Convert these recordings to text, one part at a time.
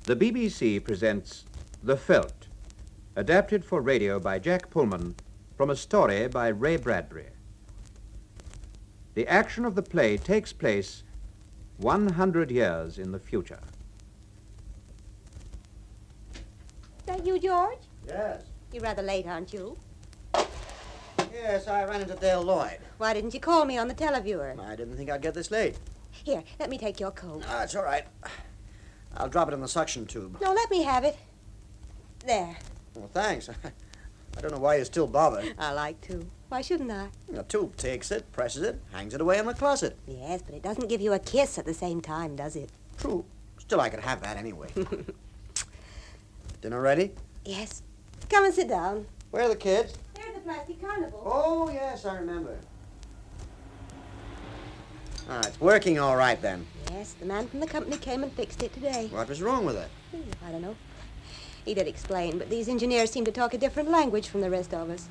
The BBC presents The Veldt, adapted for radio by Jack Pulman from a story by Ray Bradbury. The action of the play takes place 100 years in the future. Is that you, George? Yes. You're rather late, aren't you? Yes, I ran into Dale Lloyd. Why didn't you call me on the televiewer? I didn't think I'd get this late. Here, let me take your coat. It's all right. I'll drop it in the suction tube. No, let me have it. There. Well, thanks. I don't know why you're still bothered. I like to. Why shouldn't I? The tube takes it, presses it, hangs it away in the closet. Yes, but it doesn't give you a kiss at the same time, does it? True. Still, I could have that anyway. Dinner ready? Yes. Come and sit down. Where are the kids? There's the plastic carnival. Oh, yes, I remember. It's working all right, then. Yes, the man from the company came and fixed it today. What was wrong with it? I don't know. He did explain, but these engineers seem to talk a different language from the rest of us.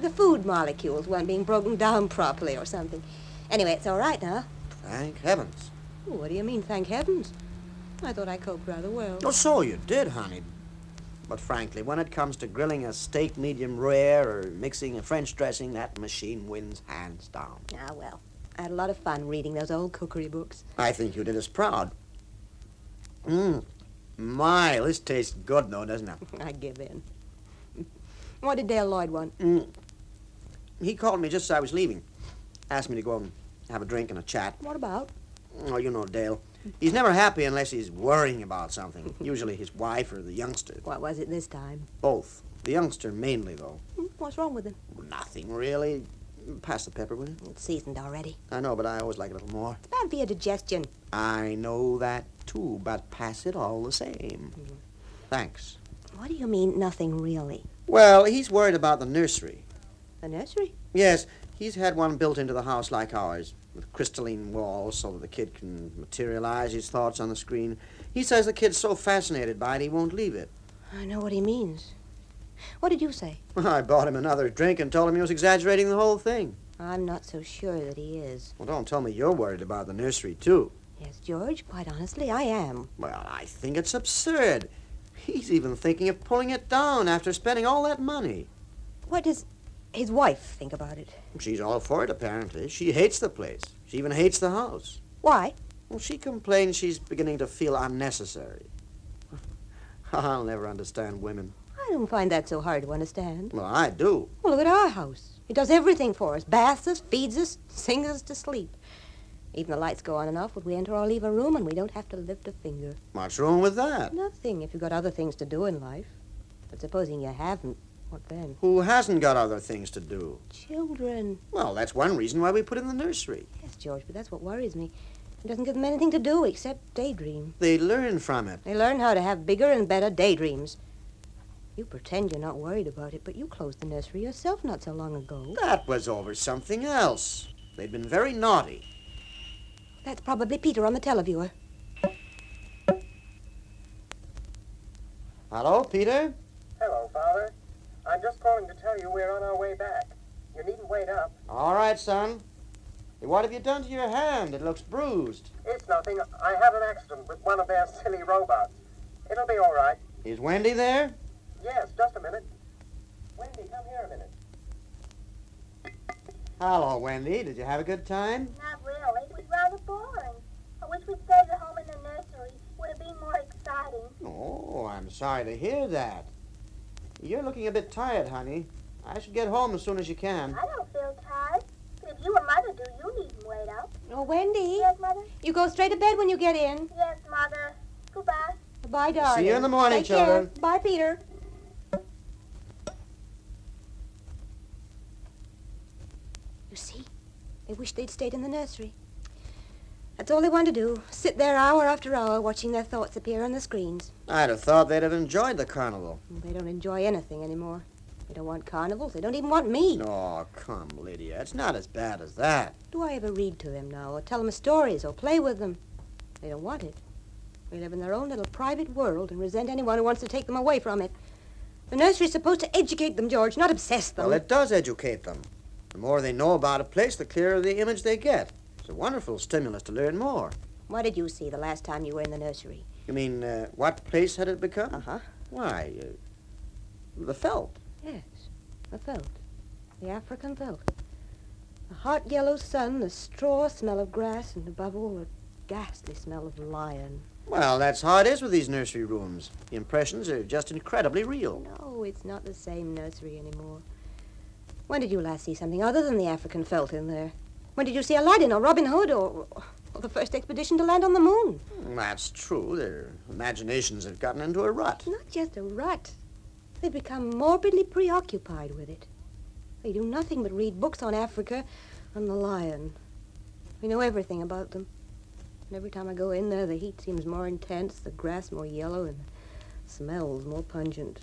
The food molecules weren't being broken down properly or something. Anyway, it's all right now. Thank heavens. What do you mean, thank heavens? I thought I coped rather well. Oh, so you did, honey. But frankly, when it comes to grilling a steak medium rare or mixing a French dressing, that machine wins hands down. Ah, well, I had a lot of fun reading those old cookery books. I think you did us proud. My, this tastes good, though, doesn't it? I give in. What did Dale Lloyd want? He called me just as I was leaving. Asked me to go and have a drink and a chat. What about? Oh, you know Dale. He's never happy unless he's worrying about something. Usually his wife or the youngster. What was it this time? Both. The youngster mainly, though. What's wrong with him? Nothing, really. Pass the pepper, will you? It's seasoned already. I know, but I always like a little more. Bad for your digestion. I know that, too, but pass it all the same. Thanks. What do you mean, nothing really? Well, he's worried about the nursery. The nursery? Yes, he's had one built into the house like ours, with crystalline walls so that the kid can materialize his thoughts on the screen. He says the kid's so fascinated by it, he won't leave it. I know what he means. What did you say? I bought him another drink and told him he was exaggerating the whole thing. I'm not so sure that he is. Well, don't tell me you're worried about the nursery, too. Yes, George, quite honestly, I am. Well, I think it's absurd. He's even thinking of pulling it down after spending all that money. What does his wife think about it? She's all for it, apparently. She hates the place. She even hates the house. Why? Well, she complains she's beginning to feel unnecessary. I'll never understand women. I don't find that so hard to understand. Well, I do. Well, look at our house. It does everything for us. Bathes us, feeds us, sings us to sleep. Even the lights go on and off when we enter or leave a room, and we don't have to lift a finger. What's wrong with that? Nothing, if you've got other things to do in life. But supposing you haven't, what then? Who hasn't got other things to do? Children. Well, that's one reason why we put in the nursery. Yes, George, but that's what worries me. It doesn't give them anything to do except daydream. They learn from it. They learn how to have bigger and better daydreams. You pretend you're not worried about it, but you closed the nursery yourself not so long ago. That was over something else. They'd been very naughty. That's probably Peter on the televiewer. Hello, Peter? Hello, Father. I'm just calling to tell you we're on our way back. You needn't wait up. All right, son. Hey, what have you done to your hand? It looks bruised. It's nothing. I had an accident with one of their silly robots. It'll be all right. Is Wendy there? Yes, just a minute. Wendy, come here a minute. Hello, Wendy. Did you have a good time? Not really. It was rather boring. I wish we'd stayed at home in the nursery. Would have been more exciting. Oh, I'm sorry to hear that. You're looking a bit tired, honey. I should get home as soon as you can. I don't feel tired. But if you or Mother do, you needn't wait up. Oh, Wendy. Yes, Mother? You go straight to bed when you get in. Yes, Mother. Goodbye. Bye, darling. See you in the morning, Take children. Care. Bye, Peter. You see? They wish they'd stayed in the nursery. That's all they want to do. Sit there hour after hour watching their thoughts appear on the screens. I'd have thought they'd have enjoyed the carnival. They don't enjoy anything anymore. They don't want carnivals. They don't even want me. Oh, come, Lydia. It's not as bad as that. Do I ever read to them now or tell them stories or play with them? They don't want it. They live in their own little private world and resent anyone who wants to take them away from it. The nursery's supposed to educate them, George, not obsess them. Well, it does educate them. The more they know about a place, the clearer the image they get. It's a wonderful stimulus to learn more. What did you see the last time you were in the nursery? You mean, what place had it become? Uh-huh. Why, the Veldt. Yes, the Veldt. The African Veldt. The hot yellow sun, the straw smell of grass, and above all, the ghastly smell of lion. Well, that's how it is with these nursery rooms. The impressions are just incredibly real. No, it's not the same nursery anymore. When did you last see something other than the African Veldt in there? When did you see Aladdin or Robin Hood or the first expedition to land on the moon? That's true. Their imaginations have gotten into a rut. Not just a rut. They've become morbidly preoccupied with it. They do nothing but read books on Africa and the lion. We know everything about them. And every time I go in there, the heat seems more intense, the grass more yellow, and the smells more pungent.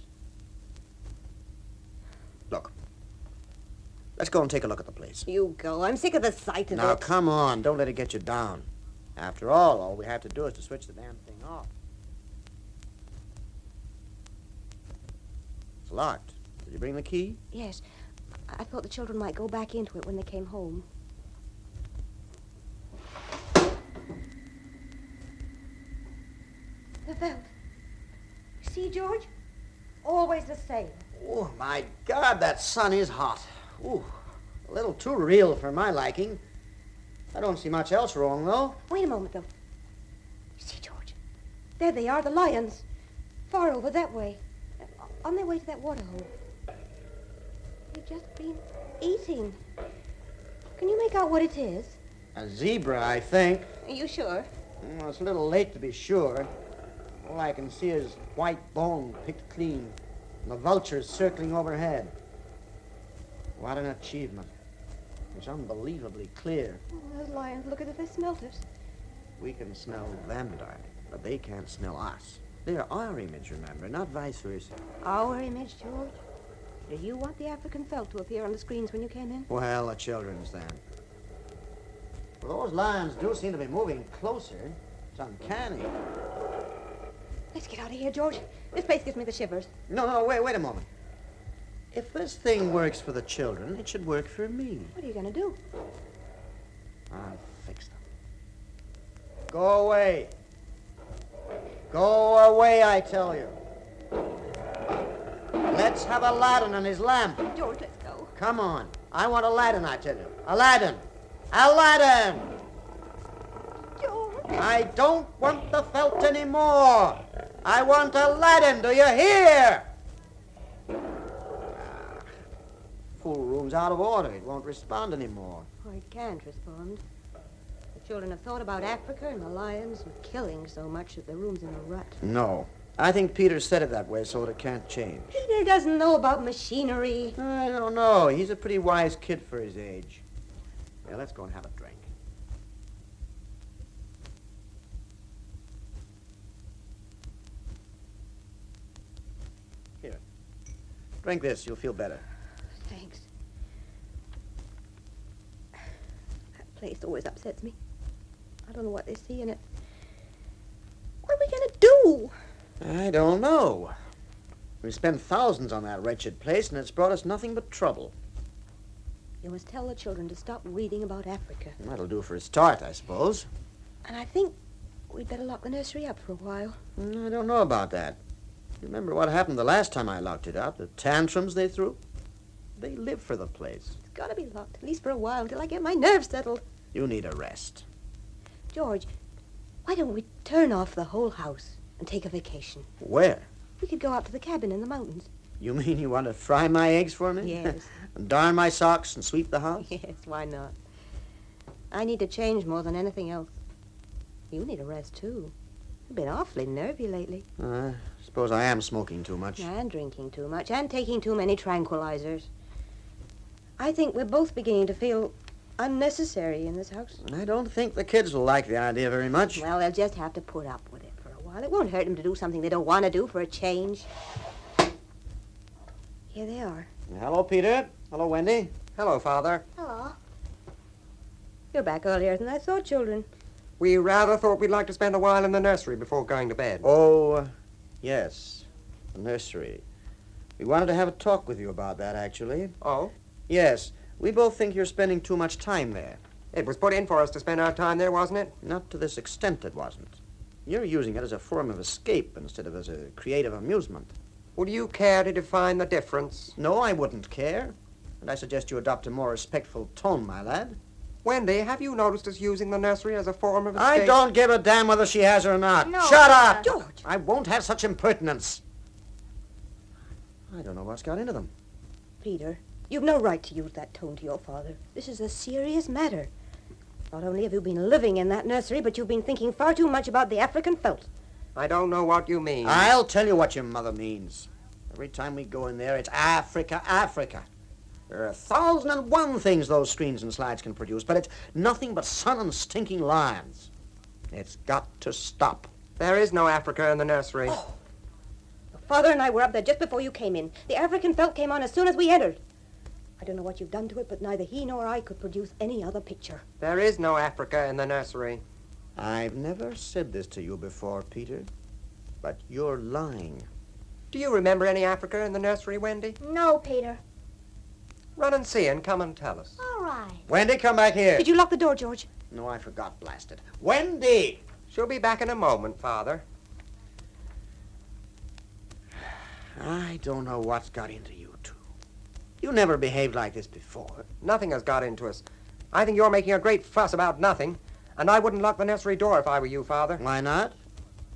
Look, let's go and take a look at the place. You go. I'm sick of the sight of Now, it. come on. Don't let it get you down. After all we have to do is to switch the damn thing off. It's locked. Did you bring the key? Yes. I thought the children might go back into it when they came home. The Veldt. See, George? Always the same. Oh, my God, that sun is hot. Ooh, a little too real for my liking. I don't see much else wrong, though. Wait a moment, though. See, George? There they are, the lions. Far over that way. On their way to that water hole. They've just been eating. Can you make out what it is? A zebra, I think. Are you sure? Well, it's a little late to be sure. All I can see is white bone picked clean, and the vultures circling overhead. What an achievement. It's unbelievably clear. Oh, those lions look as if they smelt us. We can smell them, darling, but they can't smell us. They're our image, remember, not vice versa. Our image, George? Do you want the African Veldt to appear on the screens when you came in? Well, the children's then. Well, those lions do seem to be moving closer. It's uncanny. Let's get out of here, George. This place gives me the shivers. No, wait a moment. If this thing works for the children, it should work for me. What are you going to do? I'll fix them. Go away. Go away, I tell you. Let's have Aladdin and his lamp. George, let's go. Come on. I want Aladdin, I tell you. Aladdin! Aladdin! George! I don't want the Veldt anymore. I want Aladdin, do you hear? Full room's out of order. It won't respond anymore. Oh, it can't respond. The children have thought about Africa and the lions and killing so much that the room's in a rut. No. I think Peter said it that way so that it can't change. Peter doesn't know about machinery. I don't know. He's a pretty wise kid for his age. Yeah, let's go and have a drink. Here. Drink this. You'll feel better. Thanks. That place always upsets me. I don't know what they see in it. What are we going to do? I don't know. We spent thousands on that wretched place, and it's brought us nothing but trouble. You must tell the children to stop reading about Africa. That'll do for a start, I suppose. And I think we'd better lock the nursery up for a while. I don't know about that. You remember what happened the last time I locked it up? The tantrums they threw? They live for the place. It's got to be locked, at least for a while, until I get my nerves settled. You need a rest. George, why don't we turn off the whole house and take a vacation? Where? We could go out to the cabin in the mountains. You mean you want to fry my eggs for me? Yes. And darn my socks and sweep the house? Yes, why not? I need to change more than anything else. You need a rest, too. You've been awfully nervy lately. I suppose I am smoking too much. And drinking too much, and taking too many tranquilizers. I think we're both beginning to feel unnecessary in this house. I don't think the kids will like the idea very much. Well, they'll just have to put up with it for a while. It won't hurt them to do something they don't want to do for a change. Here they are. Hello, Peter. Hello, Wendy. Hello, Father. Hello. You're back earlier than I thought, children. We rather thought we'd like to spend a while in the nursery before going to bed. Oh, yes. The nursery. We wanted to have a talk with you about that, actually. Oh? Yes. We both think you're spending too much time there. It was put in for us to spend our time there, wasn't it? Not to this extent, it wasn't. You're using it as a form of escape instead of as a creative amusement. Would you care to define the difference? No, I wouldn't care. And I suggest you adopt a more respectful tone, my lad. Wendy, have you noticed us using the nursery as a form of escape? I don't give a damn whether she has or not. No, Shut up! George! I won't have such impertinence. I don't know what's got into them. Peter, you've no right to use that tone to your father. This is a serious matter. Not only have you been living in that nursery, but you've been thinking far too much about the African felt. I don't know what you mean. I'll tell you what your mother means. Every time we go in there, it's Africa, Africa. There are 1,001 things those screens and slides can produce, but it's nothing but sun and stinking lions. It's got to stop. There is no Africa in the nursery. Oh. Your father and I were up there just before you came in. The African felt came on as soon as we entered. I don't know what you've done to it, but neither he nor I could produce any other picture. There is no Africa in the nursery. I've never said this to you before, Peter, but you're lying. Do you remember any Africa in the nursery, Wendy? No, Peter. Run and see and come and tell us. All right. Wendy, come back here. Did you lock the door, George? No, I forgot, blast it. Wendy! She'll be back in a moment, Father. I don't know what's got into you two. You never behaved like this before. Nothing has got into us. I think you're making a great fuss about nothing, and I wouldn't lock the nursery door if I were you, Father. Why not?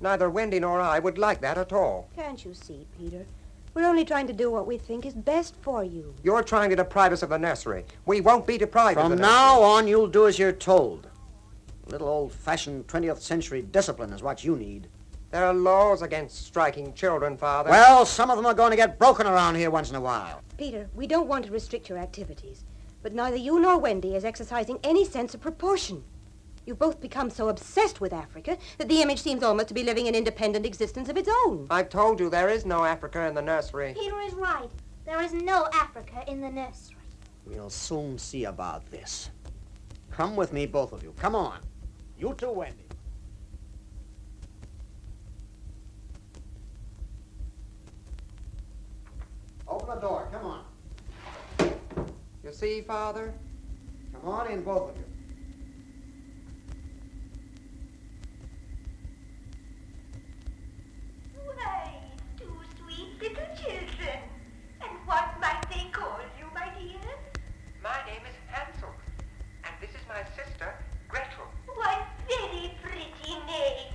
Neither Wendy nor I would like that at all. Can't you see, Peter? We're only trying to do what we think is best for you. You're trying to deprive us of the nursery. We won't be deprived of the From nursery. now on, you'll do as you're told. A little old-fashioned 20th century discipline is what you need. There are laws against striking children, Father. Well, some of them are going to get broken around here once in a while. Peter, we don't want to restrict your activities, but neither you nor Wendy is exercising any sense of proportion. You've both become so obsessed with Africa that the image seems almost to be living an independent existence of its own. I've told you there is no Africa in the nursery. Peter is right. There is no Africa in the nursery. We'll soon see about this. Come with me, both of you. Come on. You too, Wendy. Open the door. Come on. You see, Father? Come on in, both of you. Why, two sweet little children. And what might they call you, my dear? My name is Hansel, and this is my sister, Grethel. What very pretty names.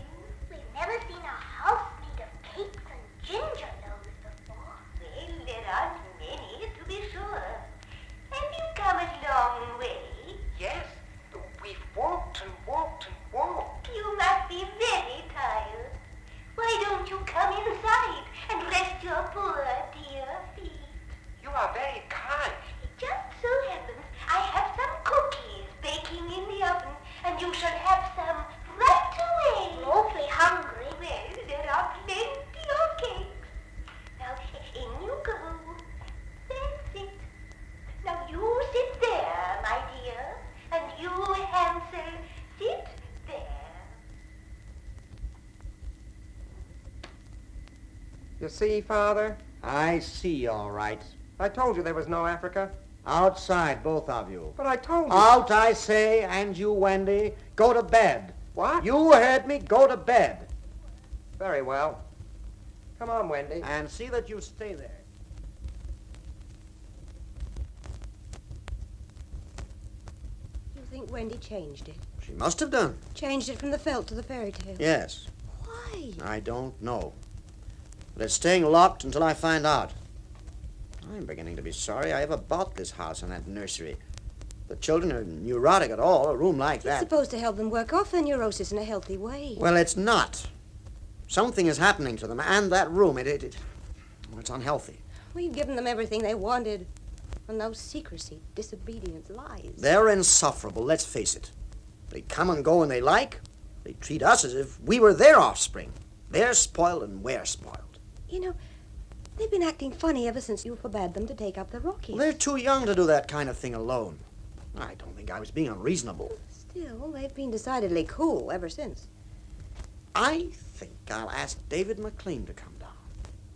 We've never seen a house made of cakes and ginger loaves before. Well, there aren't many, to be sure. Have you come a long way? Yes, we've walked and walked and walked. You must be very tired. Why don't you come inside and rest your poor dear feet? You are very kind. It just so happens I have some cookies baking in the oven, and you shall have some right away. I'm awfully hungry. Well, there are plenty of cakes. Now, in you go. That's it. Now, you sit there, my dear, and you, Hansel, sit there. You see, Father? I see, all right. I told you there was no Africa. Outside, both of you. But I told you. Out, I say, and you, Wendy, go to bed. What? You heard me. Go to bed. Very well. Come on, Wendy. And see that you stay there. You think Wendy changed it? She must have done. Changed it from the felt to the fairy tale? Yes. Why? I don't know. But it's staying locked until I find out. I'm beginning to be sorry I ever bought this house and that nursery. The children are neurotic at all, a room like It's that. supposed to help them work off their neurosis in a healthy way. Well, it's not. Something is happening to them, and that room, it's unhealthy. We've given them everything they wanted. And no secrecy, disobedience, lies. They're insufferable, let's face it. They come and go when they like. They treat us as if we were their offspring. They're spoiled and we're spoiled. You know, they've been acting funny ever since you forbade them to take up the Rockies. Well, they're too young to do that kind of thing alone. I don't think I was being unreasonable. Still, they've been decidedly cool ever since. I think I'll ask David McLean to come down.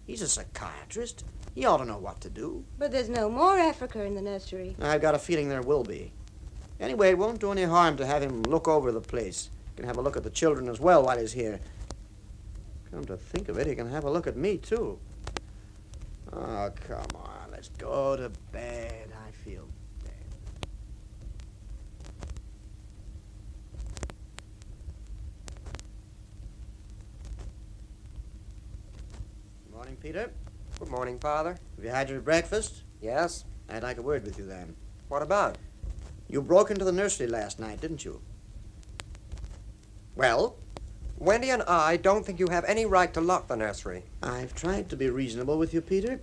He's a psychiatrist. He ought to know what to do. But there's no more Africa in the nursery. I've got a feeling there will be. Anyway, it won't do any harm to have him look over the place. He can have a look at the children as well while he's here. Come to think of it, he can have a look at me, too. Oh, come on. Let's go to bed. I feel dead. Good morning, Peter. Good morning, Father. Have you had your breakfast? Yes? I'd like a word with you, then. What about? You broke into the nursery last night, didn't you? Well? Wendy and I don't think you have any right to lock the nursery. I've tried to be reasonable with you, Peter.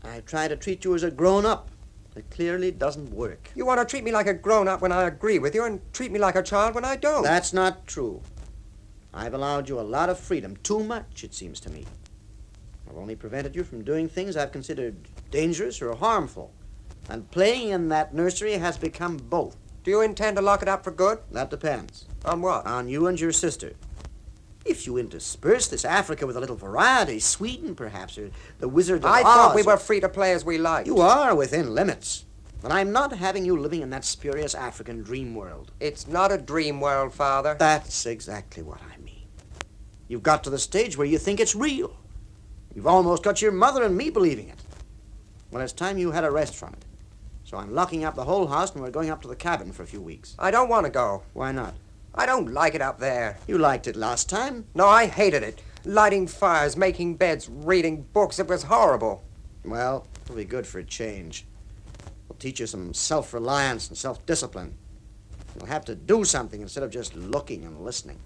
I've tried to treat you as a grown-up. It clearly doesn't work. You want to treat me like a grown-up when I agree with you and treat me like a child when I don't. That's not true. I've allowed you a lot of freedom. Too much, it seems to me. I've only prevented you from doing things I've considered dangerous or harmful. And playing in that nursery has become both. Do you intend to lock it up for good? That depends. On what? On you and your sister. If you intersperse this Africa with a little variety, Sweden perhaps, or the Wizard of Oz... I thought we were free to play as we liked. You are within limits. But I'm not having you living in that spurious African dream world. It's not a dream world, Father. That's exactly what I mean. You've got to the stage where you think it's real. You've almost got your mother and me believing it. Well, it's time you had a rest from it. So I'm locking up the whole house and we're going up to the cabin for a few weeks. I don't want to go. Why not? I don't like it up there. You liked it last time. No, I hated it. Lighting fires, making beds, reading books. It was horrible. Well, it'll be good for a change. It'll teach you some self-reliance and self-discipline. You'll have to do something instead of just looking and listening.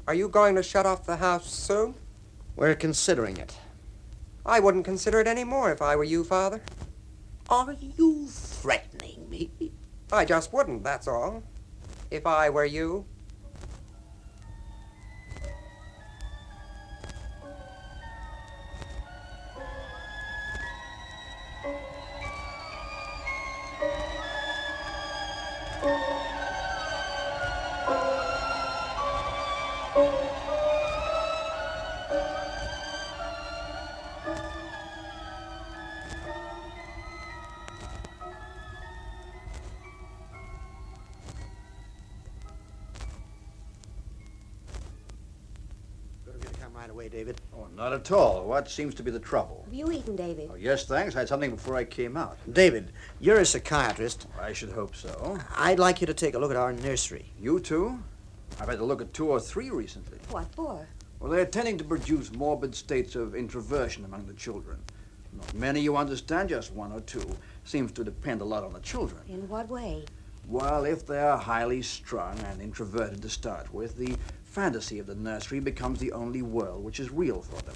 Are you going to shut off the house soon? We're considering it. I wouldn't consider it any more if I were you, Father. Are you threatening me? I just wouldn't, that's all. If I were you. Right away, David. Oh, not at all. What seems to be the trouble? Have you eaten, David? Oh, yes, thanks. I had something before I came out. David, you're a psychiatrist. I should hope so. I'd like you to take a look at our nursery. You too? I've had to look at 2 or 3 recently. What for? Well, they're tending to produce morbid states of introversion among the children. Not many, you understand, just 1 or 2. Seems to depend a lot on the children. In what way? Well, if they're highly strung and introverted to start with, the fantasy of the nursery becomes the only world which is real for them.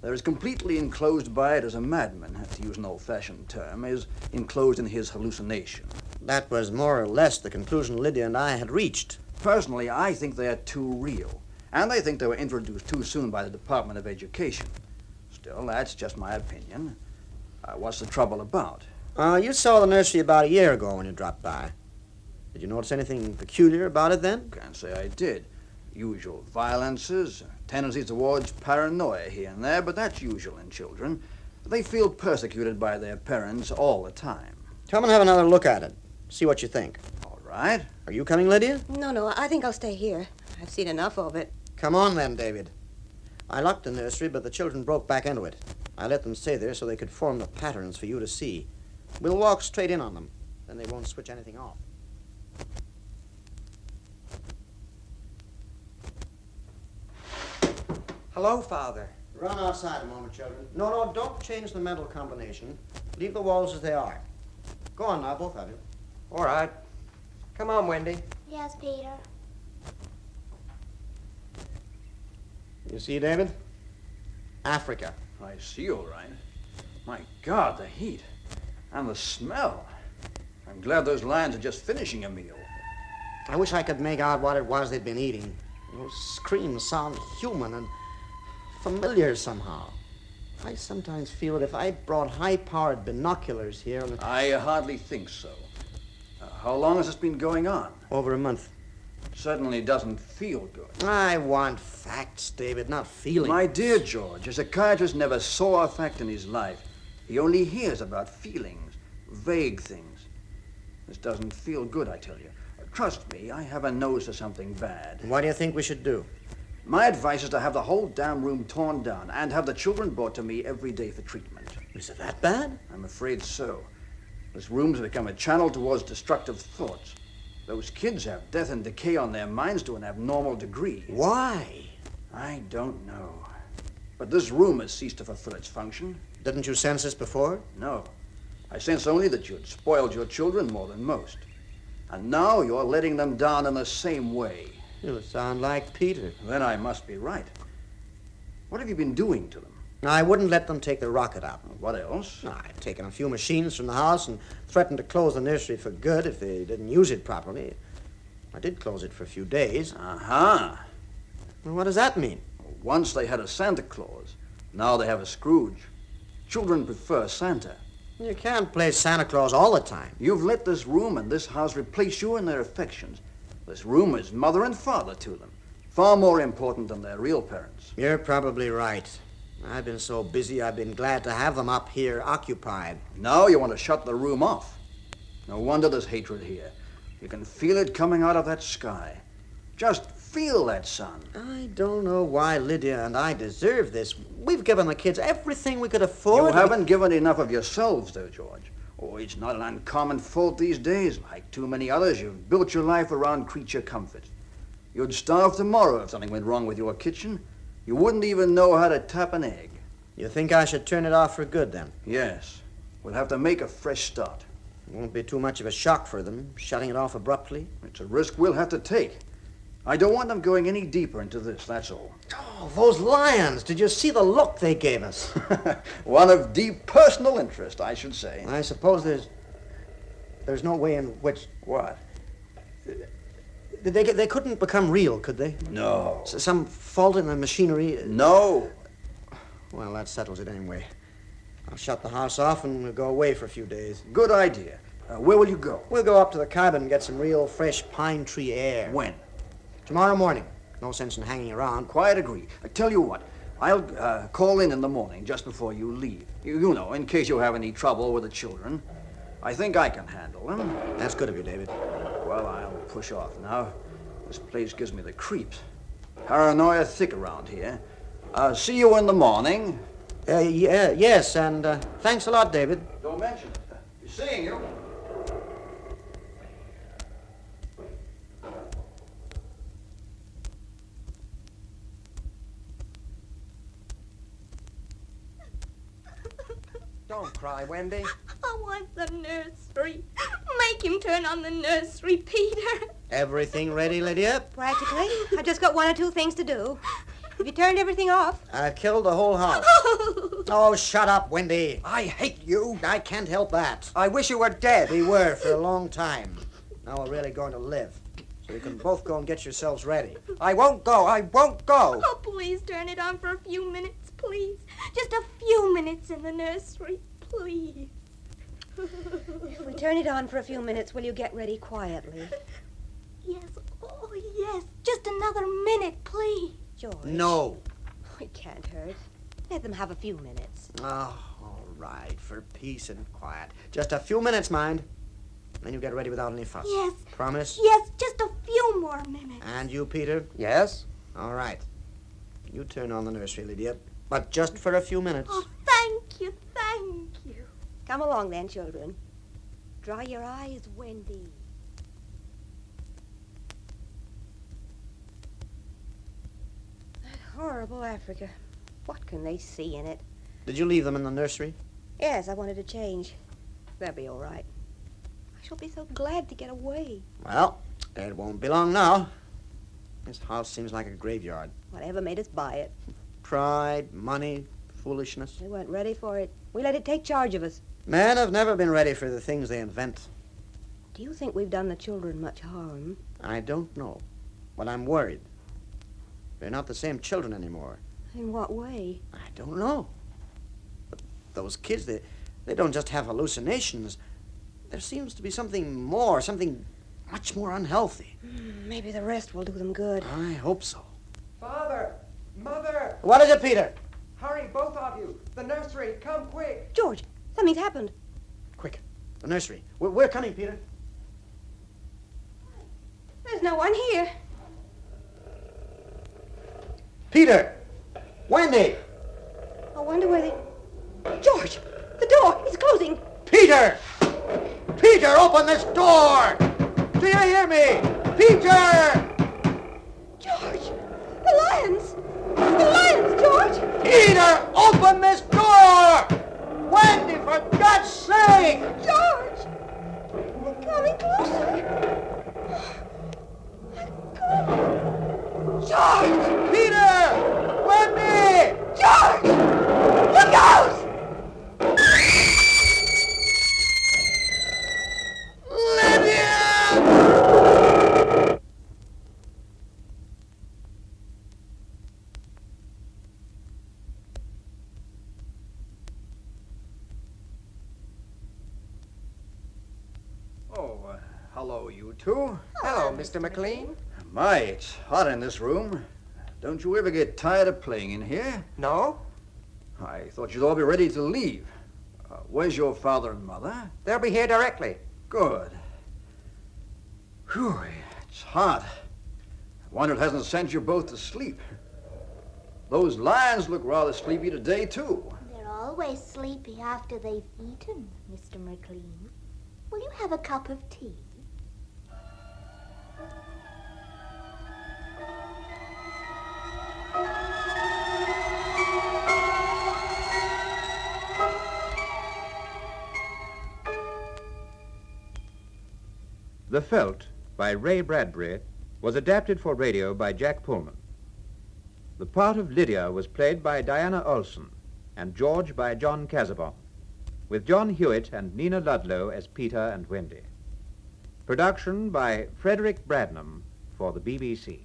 They're as completely enclosed by it as a madman, to use an old-fashioned term, is enclosed in his hallucination. That was more or less the conclusion Lydia and I had reached. Personally, I think they're too real, and I think they were introduced too soon by the Department of Education. Still, that's just my opinion. What's the trouble about? You saw the nursery about a year ago when you dropped by. Did you notice anything peculiar about it then? Can't say I did. Usual violences, tendencies towards paranoia here and there, but that's usual in children. They feel persecuted by their parents all the time. Come and have another look at it. See what you think. All right. Are you coming, Lydia? No, I think I'll stay here. I've seen enough of it. Come on then, David. I locked the nursery, but the children broke back into it. I let them stay there so they could form the patterns for you to see. We'll walk straight in on them. Then they won't switch anything off. Hello, Father. Run outside a moment, children. No, don't change the mental combination. Leave the walls as they are. Go on now, both of you. All right. Come on, Wendy. Yes, Peter. You see, David? Africa. I see, all right. My God, the heat. And the smell. I'm glad those lions are just finishing a meal. I wish I could make out what it was they'd been eating. Those screams sound human and familiar somehow. I sometimes feel that if I brought high-powered binoculars here... I hardly think so. How long has this been going on? Over a month. Certainly doesn't feel good. I want facts, David, not feelings. My dear George, a psychiatrist never saw a fact in his life. He only hears about feelings, vague things. This doesn't feel good, I tell you. Trust me, I have a nose for something bad. What do you think we should do? My advice is to have the whole damn room torn down and have the children brought to me every day for treatment. Is it that bad? I'm afraid so. This room's become a channel towards destructive thoughts. Those kids have death and decay on their minds to an abnormal degree. Why? I don't know. But this room has ceased to fulfill its function. Didn't you sense this before? No. I sense only that you'd spoiled your children more than most. And now you're letting them down in the same way. You sound like Peter. Then I must be right. What have you been doing to them? I wouldn't let them take the rocket out. What else? I've taken a few machines from the house and threatened to close the nursery for good if they didn't use it properly. I did close it for a few days. Uh-huh. Well, what does that mean? Once they had a Santa Claus. Now they have a Scrooge. Children prefer Santa. You can't play Santa Claus all the time. You've let this room and this house replace you in their affections. This room is mother and father to them. Far more important than their real parents. You're probably right. I've been so busy, I've been glad to have them up here occupied. Now you want to shut the room off. No wonder there's hatred here. You can feel it coming out of that sky. Just feel that sun. I don't know why Lydia and I deserve this. We've given the kids everything we could afford. You haven't given enough of yourselves, though, George. Oh, it's not an uncommon fault these days. Like too many others, you've built your life around creature comfort. You'd starve tomorrow if something went wrong with your kitchen. You wouldn't even know how to tap an egg. You think I should turn it off for good, then? Yes. We'll have to make a fresh start. It won't be too much of a shock for them, shutting it off abruptly. It's a risk we'll have to take. I don't want them going any deeper into this, that's all. Oh, those lions! Did you see the look they gave us? One of deep personal interest, I should say. I suppose there's no way in which... What? They couldn't become real, could they? No. Some fault in the machinery? No. Well, that settles it anyway. I'll shut the house off and we'll go away for a few days. Good idea. Where will you go? We'll go up to the cabin and get some real fresh pine tree air. When? Tomorrow morning. No sense in hanging around. Quite agree. I tell you what, I'll call in the morning just before you leave. You know, in case you have any trouble with the children. I think I can handle them. That's good of you, David. Well, I'll push off now. This place gives me the creeps. Paranoia thick around here. See you in the morning. Yes, and thanks a lot, David. Don't mention it. Be seeing you. Don't cry, Wendy. I want the nursery. Make him turn on the nursery, Peter. Everything ready, Lydia? Practically. I've just got one or two things to do. Have you turned everything off? I've killed the whole house. Oh, shut up, Wendy. I hate you. I can't help that. I wish you were dead. We were for a long time. Now we're really going to live. So you can both go and get yourselves ready. I won't go. I won't go. Oh, please turn it on for a few minutes, please. Just a few minutes in the nursery, please. If we turn it on for a few minutes, will you get ready quietly? Yes, oh, yes. Just another minute, please. George. No. It can't hurt. Let them have a few minutes. Oh, all right, for peace and quiet. Just a few minutes, mind. Then you get ready without any fuss. Yes. Promise? Yes, just a few more minutes. And you, Peter? Yes? All right. You turn on the nursery, Lydia. But just for a few minutes. Oh, thank you, thank you. Come along then, children. Dry your eyes, Wendy. That horrible Africa. What can they see in it? Did you leave them in the nursery? Yes, I wanted to change. That'll be all right. I shall be so glad to get away. Well, it won't be long now. This house seems like a graveyard. Whatever made us buy it. Pride, money, foolishness. We weren't ready for it. We let it take charge of us. Men have never been ready for the things they invent. Do you think we've done the children much harm? I don't know, but I'm worried. They're not the same children anymore. In what way? I don't know. But those kids, they don't just have hallucinations. There seems to be something more, something much more unhealthy. Maybe the rest will do them good. I hope so. Father! Mother! What is it, Peter? Hurry, both of you. The nursery, come quick. George, something's happened. Quick, the nursery. We're coming, Peter. There's no one here. Peter! Wendy! I wonder where they... George! The door! It's closing! Peter! Peter, open this door! Do you hear me? Peter! George! The lions! The lions, George! Peter, open this door! Wendy, for God's sake! George! They're coming closer! George! Peter! Wendy! George! Look out! Lydia! Hello, you two. Hello, Mr. McLean. My, it's hot in this room. Don't you ever get tired of playing in here? No? I thought you'd all be ready to leave. Where's your father and mother? They'll be here directly. Good. Whew, it's hot. I wonder it hasn't sent you both to sleep. Those lions look rather sleepy today, too. They're always sleepy after they've eaten, Mr. McLean. Will you have a cup of tea? The Veldt, by Ray Bradbury, was adapted for radio by Jack Pulman. The part of Lydia was played by Diana Olsson and George by John Cazabon, with Jon Hewitt and Nina Ludlow as Peter and Wendy. Production by Frederick Bradnum for the BBC.